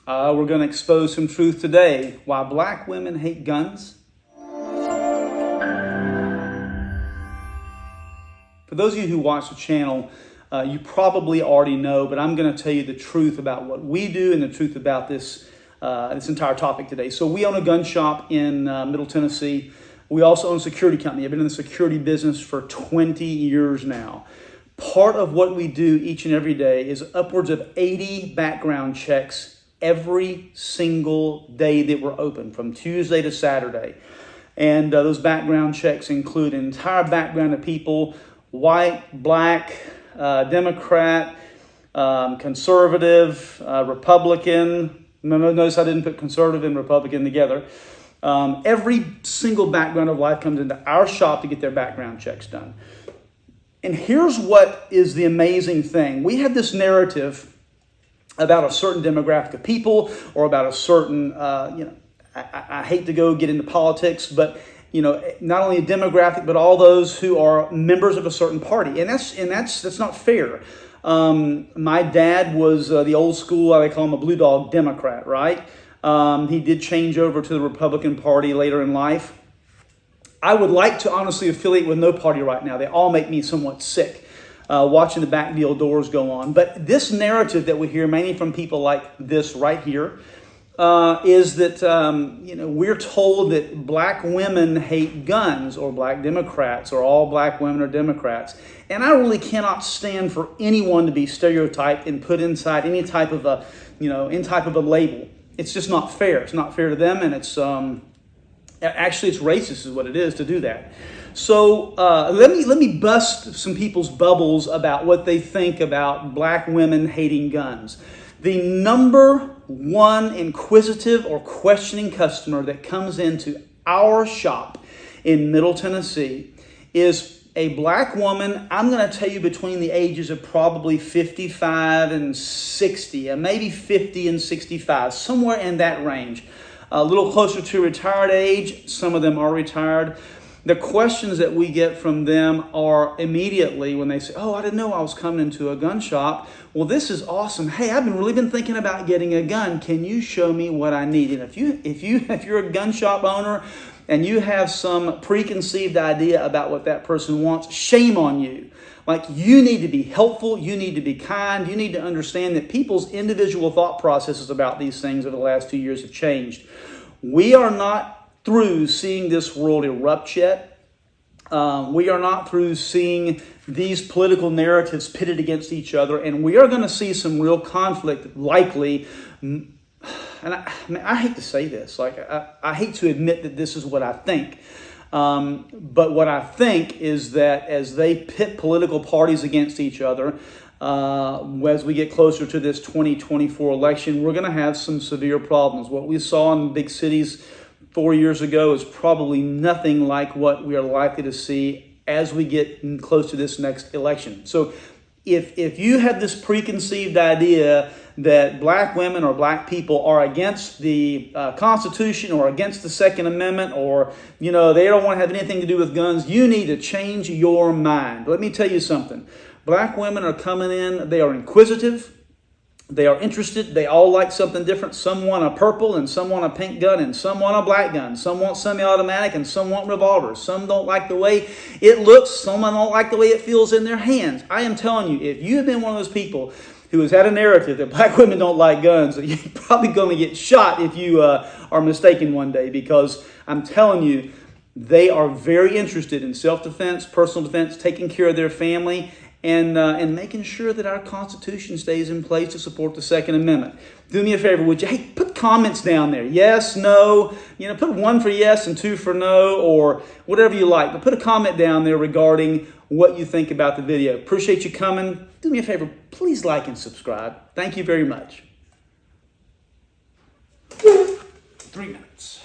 We're going to expose some truth today. Why black women hate guns. For those of you who watch the channel, you probably already know, but I'm going to tell you the truth about what we do and the truth about this entire topic today. So we own a gun shop in Middle Tennessee. We also own a security company. I've been in the security business for 20 years now. Part of what we do each and every day is upwards of 80 background checks every single day that we're open, from Tuesday to Saturday. And those background checks include an entire background of people: white, black, Democrat, conservative, Republican. Notice I didn't put conservative and Republican together. Every single background of life comes into our shop to get their background checks done. And here's what is the amazing thing. We have this narrative about a certain demographic of people, or about a certain, I hate to go get into politics, but not only a demographic, but all those who are members of a certain party, and that's not fair. My dad was the old school, they call him a blue dog Democrat, right? He did change over to the Republican Party later in life. I would like to honestly affiliate with no party right now. They all make me somewhat sick, watching the back deal doors go on. But this narrative that we hear mainly from people like this right here, is that we're told that black women hate guns, or black Democrats, or all black women are Democrats. And I really cannot stand for anyone to be stereotyped and put inside any type of a label. It's just not fair. It's not fair to them, and it's actually it's racist is what it is to do that. So let me bust some people's bubbles about what they think about black women hating guns. The number one inquisitive or questioning customer that comes into our shop in Middle Tennessee is a black woman. I'm going to tell you between the ages of probably 55 and 60, and maybe 50 and 65, somewhere in that range. A little closer to retired age. Some of them are retired. The questions that we get from them are immediately when they say, "Oh, I didn't know I was coming into a gun shop. Well, this is awesome. Hey, I've really been thinking about getting a gun. Can you show me what I need?" And if you're a gun shop owner and you have some preconceived idea about what that person wants, shame on you. Like, you need to be helpful. You need to be kind. You need to understand that people's individual thought processes about these things over the last 2 years have changed. We are not through seeing this world erupt yet. We are not through seeing these political narratives pitted against each other, and we are going to see some real conflict likely. And I hate to say this, I hate to admit that this is what I think. But what I think is that as they pit political parties against each other, as we get closer to this 2024 election, we're going to have some severe problems. What we saw in big cities 4 years ago is probably nothing like what we are likely to see as we get close to this next election. So if you have this preconceived idea that black women or black people are against the Constitution or against the Second Amendment, or they don't want to have anything to do with guns, you need to change your mind. Let me tell you something. Black women are coming in. They are inquisitive. They are interested. They all like something different. Some want a purple, and some want a pink gun, and some want a black gun. Some want semi-automatic, and some want revolvers. Some don't like the way it looks. Some don't like the way it feels in their hands. I am telling you, if you have been one of those people who has had a narrative that black women don't like guns, you're probably going to get shot if you are mistaken one day, because I'm telling you, they are very interested in self-defense, personal defense, taking care of their family, and making sure that our Constitution stays in place to support the Second Amendment. Do me a favor, would you? Hey, put comments down there. Yes, no. Put 1 for yes and 2 for no, or whatever you like. But put a comment down there regarding what you think about the video. Appreciate you coming. Do me a favor, please like and subscribe. Thank you very much. 3 minutes.